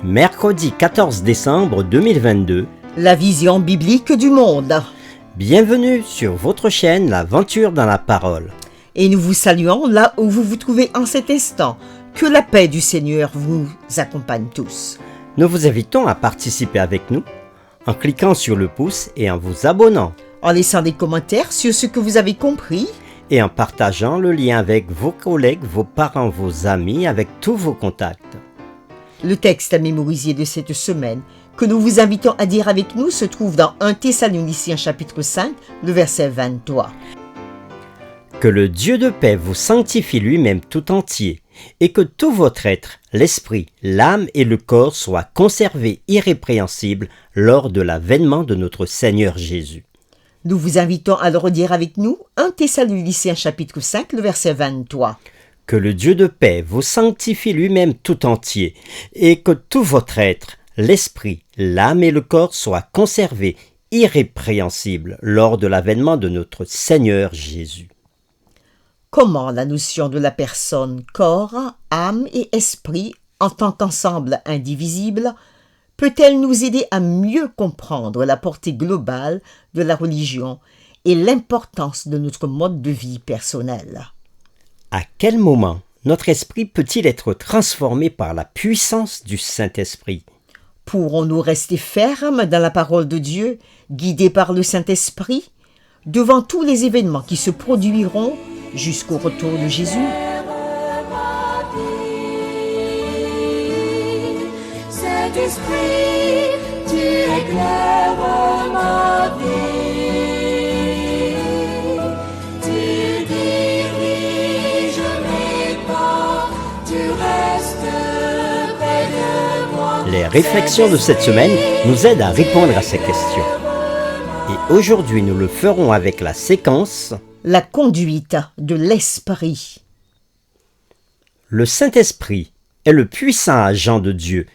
Mercredi 14 décembre 2022. La vision biblique du monde. Bienvenue sur votre chaîne L'Aventure dans la Parole. Et nous vous saluons là où vous vous trouvez en cet instant. Que la paix du Seigneur vous accompagne tous. Nous vous invitons à participer avec nous en cliquant sur le pouce et en vous abonnant. En laissant des commentaires sur ce que vous avez compris. Et en partageant le lien avec vos collègues, vos parents, vos amis, avec tous vos contacts. Le texte à mémoriser de cette semaine que nous vous invitons à dire avec nous se trouve dans 1 Thessaloniciens chapitre 5, le verset 23. Que le Dieu de paix vous sanctifie lui-même tout entier, et que tout votre être, l'esprit, l'âme et le corps soient conservés irrépréhensibles lors de l'avènement de notre Seigneur Jésus. Nous vous invitons à le redire avec nous, 1 Thessaloniciens chapitre 5, le verset 23. Que le Dieu de paix vous sanctifie lui-même tout entier, et que tout votre être, l'esprit, l'âme et le corps soient conservés irrépréhensibles lors de l'avènement de notre Seigneur Jésus. Comment la notion de la personne, corps, âme et esprit, en tant qu'ensemble indivisible, peut-elle nous aider à mieux comprendre la portée globale de la religion et l'importance de notre mode de vie personnel? À quel moment notre esprit peut-il être transformé par la puissance du Saint-Esprit? Pourrons-nous rester fermes dans la parole de Dieu, guidés par le Saint-Esprit, devant tous les événements qui se produiront jusqu'au retour de Jésus? Saint-Esprit, tu éclaires ma vie. Tu diriges mes pas, tu restes près de moi. Les réflexions de cette semaine nous aident à répondre à ces questions. Et aujourd'hui, nous le ferons avec la séquence La conduite de l'Esprit. Le Saint-Esprit est le puissant agent de Dieu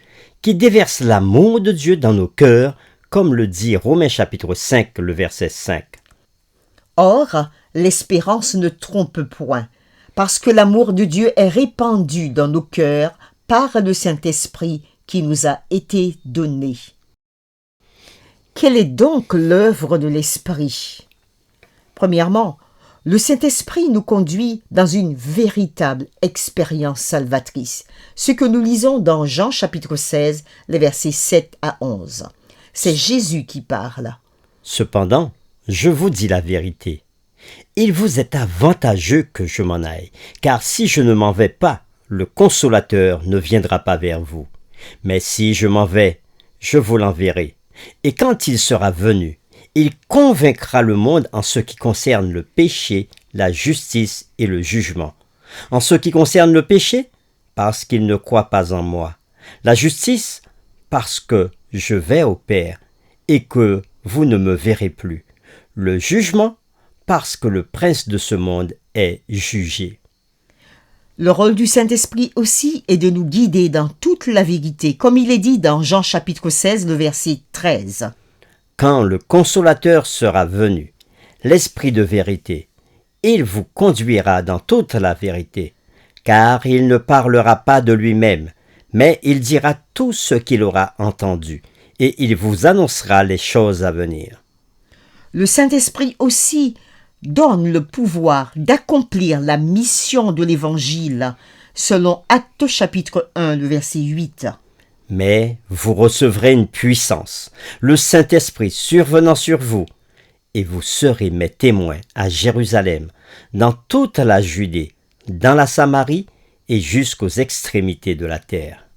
qui déverse l'amour de Dieu dans nos cœurs, comme le dit Romains chapitre 5, le verset 5. Or, l'espérance ne trompe point, parce que l'amour de Dieu est répandu dans nos cœurs par le Saint-Esprit qui nous a été donné. Quelle est donc l'œuvre de l'Esprit? Premièrement, le Saint-Esprit nous conduit dans une véritable expérience salvatrice, ce que nous lisons dans Jean chapitre 16, les versets 7 à 11. C'est Jésus qui parle. Cependant, je vous dis la vérité. Il vous est avantageux que je m'en aille, car si je ne m'en vais pas, le Consolateur ne viendra pas vers vous. Mais si je m'en vais, je vous l'enverrai. Et quand il sera venu, il convaincra le monde en ce qui concerne le péché, la justice et le jugement. En ce qui concerne le péché, parce qu'il ne croit pas en moi. La justice, parce que je vais au Père et que vous ne me verrez plus. Le jugement, parce que le prince de ce monde est jugé. Le rôle du Saint-Esprit aussi est de nous guider dans toute la vérité, comme il est dit dans Jean chapitre 16, le verset 13. Quand le Consolateur sera venu, l'Esprit de vérité, il vous conduira dans toute la vérité, car il ne parlera pas de lui-même, mais il dira tout ce qu'il aura entendu, et il vous annoncera les choses à venir. Le Saint-Esprit aussi donne le pouvoir d'accomplir la mission de l'Évangile, selon Actes chapitre 1, le verset 8. Mais vous recevrez une puissance, le Saint-Esprit survenant sur vous, et vous serez mes témoins à Jérusalem, dans toute la Judée, dans la Samarie et jusqu'aux extrémités de la terre.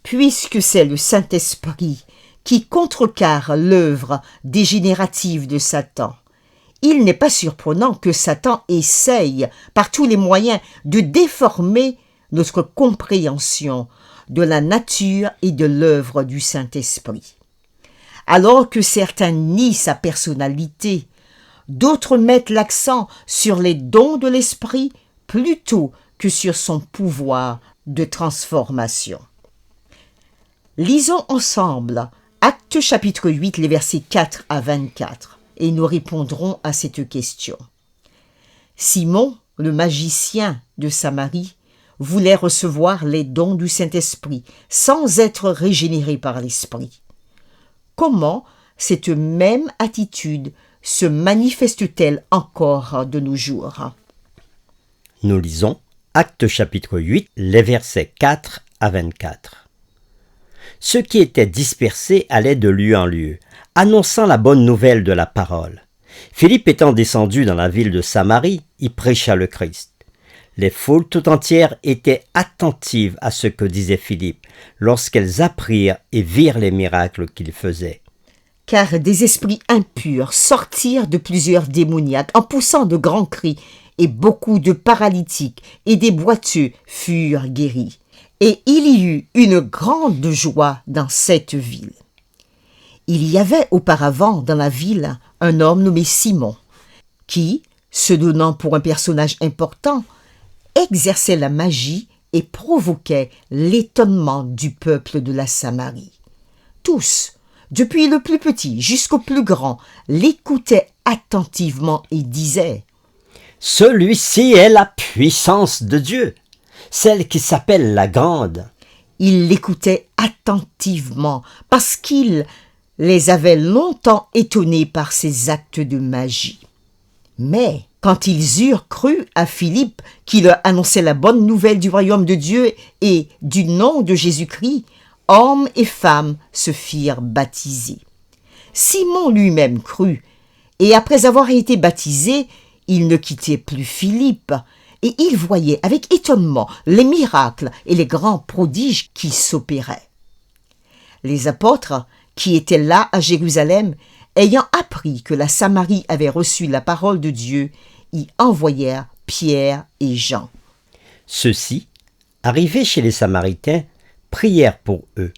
Puisque c'est le Saint-Esprit qui contrecarre l'œuvre dégénérative de Satan, il n'est pas surprenant que Satan essaye par tous les moyens de déformer notre compréhension de la nature et de l'œuvre du Saint-Esprit. Alors que certains nient sa personnalité, d'autres mettent l'accent sur les dons de l'Esprit plutôt que sur son pouvoir de transformation. Lisons ensemble Actes chapitre 8, les versets 4 à 24, et nous répondrons à cette question. Simon, le magicien de Samarie, voulaient recevoir les dons du Saint-Esprit sans être régénérés par l'Esprit. Comment cette même attitude se manifeste-t-elle encore de nos jours? Nous lisons Actes chapitre 8, les versets 4 à 24. Ceux qui étaient dispersés allaient de lieu en lieu, annonçant la bonne nouvelle de la parole. Philippe étant descendu dans la ville de Samarie, y prêcha le Christ. Les foules tout entières étaient attentives à ce que disait Philippe, lorsqu'elles apprirent et virent les miracles qu'il faisait. Car des esprits impurs sortirent de plusieurs démoniaques en poussant de grands cris, et beaucoup de paralytiques et des boiteux furent guéris. Et il y eut une grande joie dans cette ville. Il y avait auparavant dans la ville un homme nommé Simon, qui, se donnant pour un personnage important, exerçait la magie et provoquait l'étonnement du peuple de la Samarie. Tous, depuis le plus petit jusqu'au plus grand, l'écoutaient attentivement et disaient « Celui-ci est la puissance de Dieu, celle qui s'appelle la Grande. » Ils l'écoutaient attentivement parce qu'il les avait longtemps étonnés par ses actes de magie. Mais quand ils eurent cru à Philippe qui leur annonçait la bonne nouvelle du royaume de Dieu et du nom de Jésus-Christ, hommes et femmes se firent baptiser. Simon lui-même crut, et après avoir été baptisé, il ne quittait plus Philippe, et il voyait avec étonnement les miracles et les grands prodiges qui s'opéraient. Les apôtres, qui étaient là à Jérusalem, ayant appris que la Samarie avait reçu la parole de Dieu, y envoyèrent Pierre et Jean. Ceux-ci, arrivés chez les Samaritains, prièrent pour eux,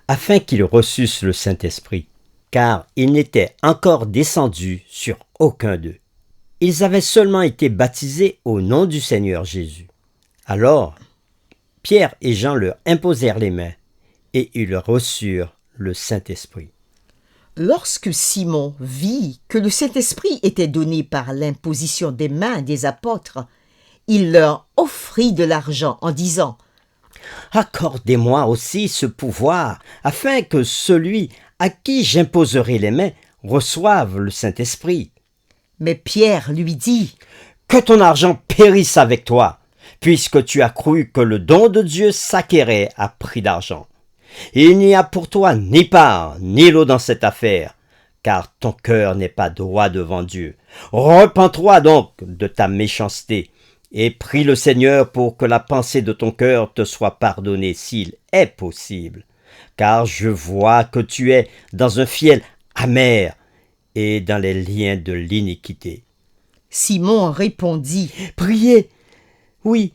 afin qu'ils reçussent le Saint-Esprit, car il n'était encore descendu sur aucun d'eux. Ils avaient seulement été baptisés au nom du Seigneur Jésus. Alors, Pierre et Jean leur imposèrent les mains, et ils reçurent le Saint-Esprit. Lorsque Simon vit que le Saint-Esprit était donné par l'imposition des mains des apôtres, il leur offrit de l'argent en disant « Accordez-moi aussi ce pouvoir, afin que celui à qui j'imposerai les mains reçoive le Saint-Esprit. » Mais Pierre lui dit « Que ton argent périsse avec toi, puisque tu as cru que le don de Dieu s'acquérait à prix d'argent. Il n'y a pour toi ni part, ni lot dans cette affaire, car ton cœur n'est pas droit devant Dieu. Repens-toi donc de ta méchanceté, et prie le Seigneur pour que la pensée de ton cœur te soit pardonnée s'il est possible. Car je vois que tu es dans un fiel amer et dans les liens de l'iniquité. » Simon répondit « Priez, oui,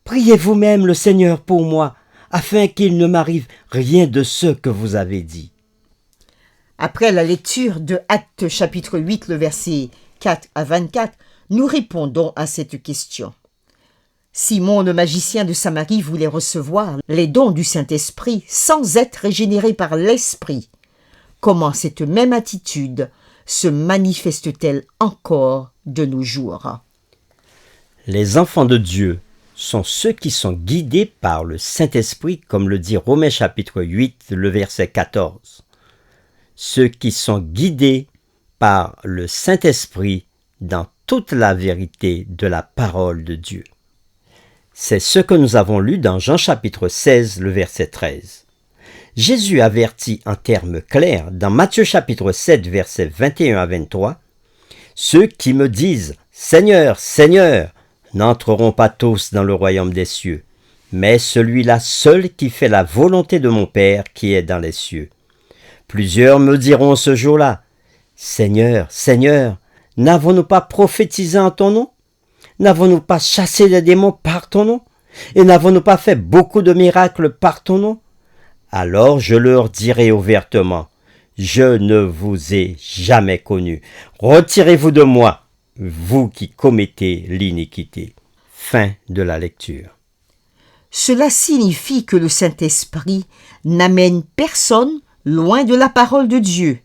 priez vous-même le Seigneur pour moi, afin qu'il ne m'arrive rien de ce que vous avez dit. » Après la lecture de Actes chapitre 8, le verset 4 à 24, nous répondons à cette question. Simon le magicien de Samarie voulait recevoir les dons du Saint-Esprit sans être régénéré par l'Esprit. Comment cette même attitude se manifeste-t-elle encore de nos jours? Les enfants de Dieu sont ceux qui sont guidés par le Saint-Esprit, comme le dit Romains chapitre 8, le verset 14. Ceux qui sont guidés par le Saint-Esprit dans toute la vérité de la parole de Dieu. C'est ce que nous avons lu dans Jean chapitre 16, le verset 13. Jésus avertit en termes clairs dans Matthieu chapitre 7, versets 21 à 23, « Ceux qui me disent « Seigneur, Seigneur » n'entreront pas tous dans le royaume des cieux, mais celui-là seul qui fait la volonté de mon Père qui est dans les cieux. Plusieurs me diront ce jour-là, « Seigneur, Seigneur, n'avons-nous pas prophétisé en ton nom? N'avons-nous pas chassé les démons par ton nom? Et n'avons-nous pas fait beaucoup de miracles par ton nom? » Alors je leur dirai ouvertement, « Je ne vous ai jamais connu. Retirez-vous de moi, vous qui commettez l'iniquité. » Fin de la lecture. Cela signifie que le Saint-Esprit n'amène personne loin de la parole de Dieu,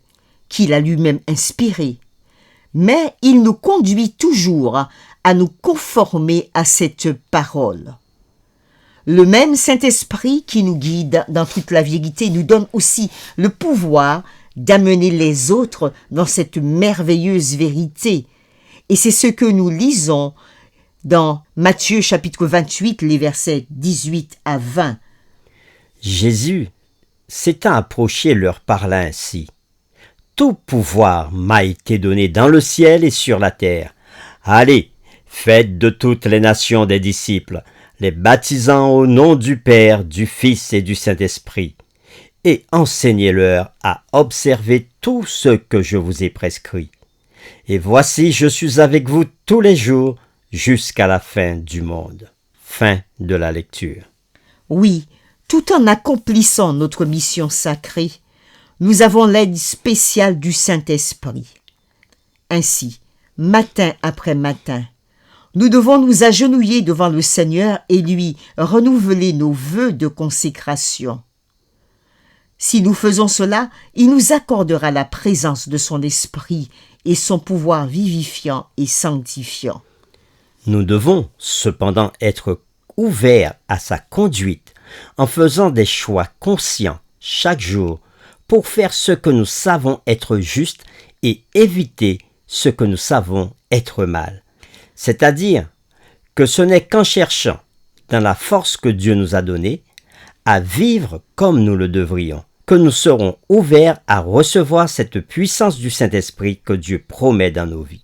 qu'il a lui-même inspirée, mais il nous conduit toujours à nous conformer à cette parole. Le même Saint-Esprit qui nous guide dans toute la vérité nous donne aussi le pouvoir d'amener les autres dans cette merveilleuse vérité. Et c'est ce que nous lisons dans Matthieu chapitre 28, les versets 18 à 20. Jésus, s'étant approché, leur parla ainsi. « Tout pouvoir m'a été donné dans le ciel et sur la terre. Allez, faites de toutes les nations des disciples, les baptisant au nom du Père, du Fils et du Saint-Esprit, et enseignez-leur à observer tout ce que je vous ai prescrit. Et voici, je suis avec vous tous les jours jusqu'à la fin du monde. » Fin de la lecture. Oui, tout en accomplissant notre mission sacrée, nous avons l'aide spéciale du Saint-Esprit. Ainsi, matin après matin, nous devons nous agenouiller devant le Seigneur et lui renouveler nos vœux de consécration. Si nous faisons cela, il nous accordera la présence de son esprit et son pouvoir vivifiant et sanctifiant. Nous devons cependant être ouverts à sa conduite en faisant des choix conscients chaque jour pour faire ce que nous savons être juste et éviter ce que nous savons être mal. C'est-à-dire que ce n'est qu'en cherchant, dans la force que Dieu nous a donnée, à vivre comme nous le devrions, que nous serons ouverts à recevoir cette puissance du Saint-Esprit que Dieu promet dans nos vies.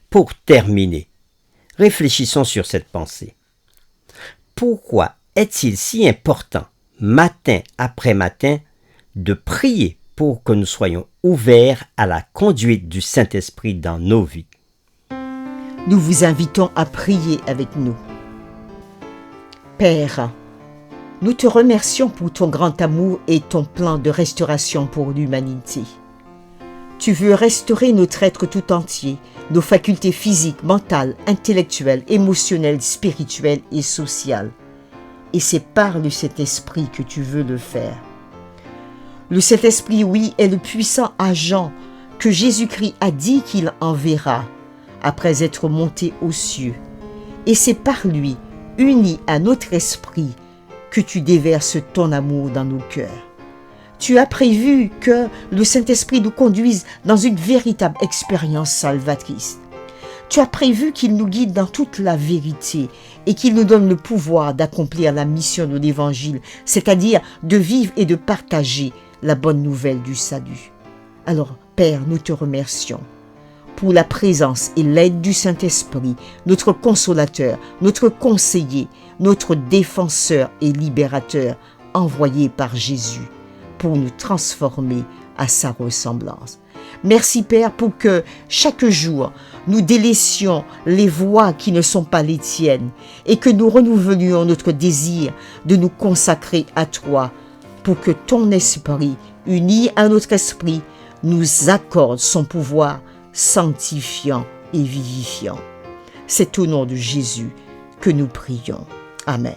Pour terminer, réfléchissons sur cette pensée. Pourquoi est-il si important, matin après matin, de prier pour que nous soyons ouverts à la conduite du Saint-Esprit dans nos vies? Nous vous invitons à prier avec nous. Père, nous te remercions pour ton grand amour et ton plan de restauration pour l'humanité. Tu veux restaurer notre être tout entier, nos facultés physiques, mentales, intellectuelles, émotionnelles, spirituelles et sociales. Et c'est par le Saint-Esprit que tu veux le faire. Le Saint-Esprit, oui, est le puissant agent que Jésus-Christ a dit qu'il enverra après être monté aux cieux. Et c'est par lui, uni à notre esprit, que tu déverses ton amour dans nos cœurs. Tu as prévu que le Saint-Esprit nous conduise dans une véritable expérience salvatrice. Tu as prévu qu'il nous guide dans toute la vérité et qu'il nous donne le pouvoir d'accomplir la mission de l'Évangile, c'est-à-dire de vivre et de partager la bonne nouvelle du salut. Alors, Père, nous te remercions pour la présence et l'aide du Saint-Esprit, notre consolateur, notre conseiller, notre défenseur et libérateur, envoyé par Jésus pour nous transformer à sa ressemblance. Merci Père pour que chaque jour nous délaissions les voies qui ne sont pas les tiennes et que nous renouvelions notre désir de nous consacrer à toi pour que ton esprit, uni à notre esprit, nous accorde son pouvoir sanctifiant et vivifiant. C'est au nom de Jésus que nous prions. Amen.